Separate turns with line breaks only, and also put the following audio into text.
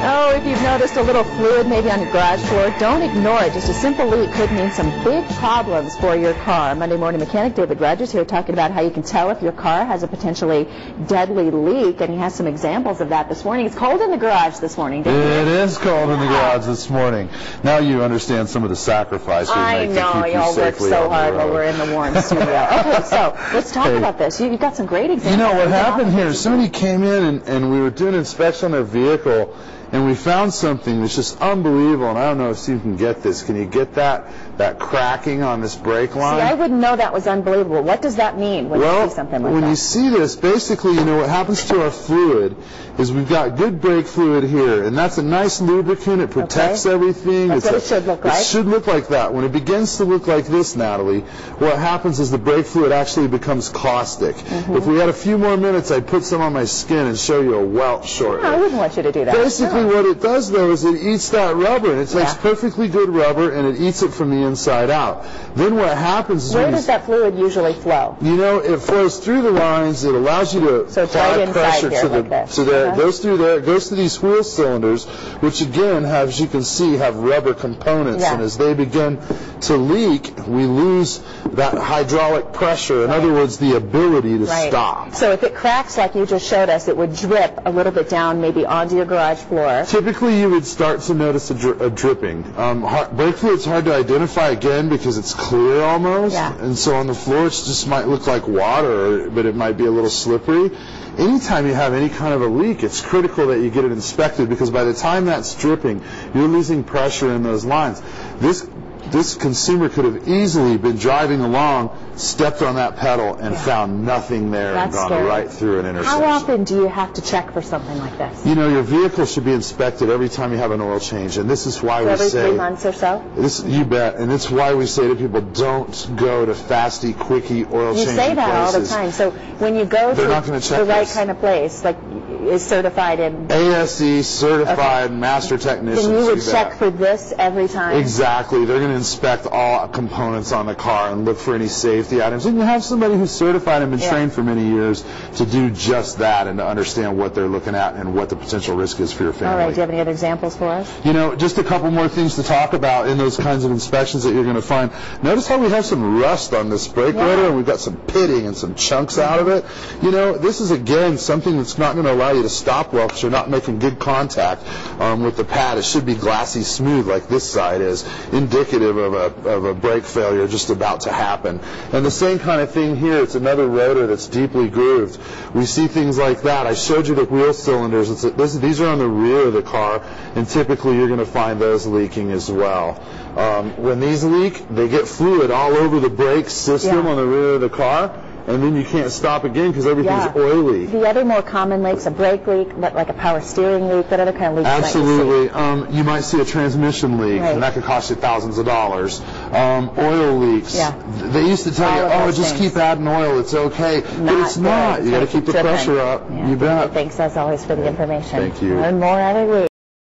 Oh, if you've noticed a little fluid maybe on your garage floor, don't ignore it. Just a simple leak could mean some big problems for your car. Monday Morning Mechanic David Rogers here talking about how you can tell if your car has a potentially deadly leak, and he has some examples of that this morning. It's cold in the garage this morning, David.
It is cold in the garage this morning. Now you understand some of the sacrifice we make to keep you safely on the road.
I know, y'all work so hard while we're in the warm studio. Okay, so let's talk about this. You've got some great examples.
You know what happened here? Somebody came in and we were doing an inspection on their vehicle, and we found something that's just unbelievable, and I don't know if you can get this. Can you get that cracking on this brake line?
See, I wouldn't know that was unbelievable. What does that mean when you see something like that?
When you see this, basically, you know, what happens to our fluid is we've got good brake fluid here, and that's a nice lubricant. It protects everything.
That's what it should look like.
It should look like that. When it begins to look like this, Natalie, what happens is the brake fluid actually becomes caustic. If we had a few more minutes, I'd put some on my skin and show you a welt shortly.
No, I wouldn't want you to do that.
Basically, what it does, though, is it eats that rubber, and it takes perfectly good rubber, and it eats it from the inside out. Then what happens is...
Where does that fluid usually flow?
You know, it flows through the lines. It allows you to apply pressure to the... So there, it goes through there. It goes to these wheel cylinders, which, again, as you can see, have rubber components. And as they begin to leak, we lose that hydraulic pressure. In other words, the ability to stop.
So if it cracks like you just showed us, it would drip a little bit down, maybe onto your garage floor.
Typically, you would start to notice a dripping. Brake fluid's hard to identify, again, because it's clear almost. And so on the floor, it just might look like water, but it might be a little slippery. Anytime you have any kind of a leak, it's critical that you get it inspected, because by the time that's dripping, you're losing pressure in those lines. This consumer could have easily been driving along, stepped on that pedal, and found nothing there and gone right through an intersection.
How often do you have to check for something like this?
You know, your vehicle should be inspected every time you have an oil change, and this is why we say...
Every 3 months or so?
You bet, and it's why we say to people, don't go to fasty, quickie oil changing places.
You say that all the time. So when you go to the right kind of place, like is certified in...
ASE Certified Master Technician.
Then you would check for this every time?
Exactly. They're going to inspect all components on the car and look for any safety items. And you have somebody who's certified and been trained for many years to do just that and to understand what they're looking at and what the potential risk is for your family.
All right. Do you have any other examples for us?
You know, just a couple more things to talk about in those kinds of inspections that you're going to find. Notice how we have some rust on this brake rotor, and we've got some pitting and some chunks out of it. You know, this is, again, something that's not going to allow you to stop well because you're not making good contact with the pad. It should be glassy smooth like this side is, indicative of a brake failure just about to happen. And the same kind of thing here. It's another rotor that's deeply grooved. We see things like that. I showed you the wheel cylinders. These are on the rear of the car, and typically you're going to find those leaking as well. When these leak, they get fluid all over the brake system on the rear of the car, and then you can't stop again because everything's oily.
The other more common leaks, a brake leak, like a power steering leak, what other kind of leaks
Absolutely.
might you see?
You might see a transmission leak, and that could cost you thousands of dollars. Oil leaks. They used to tell you, just keep adding oil, it's okay. But it's not. You got to keep the pressure up. You bet.
Thanks, as always, for the information.
Thank you.
Learn more every week.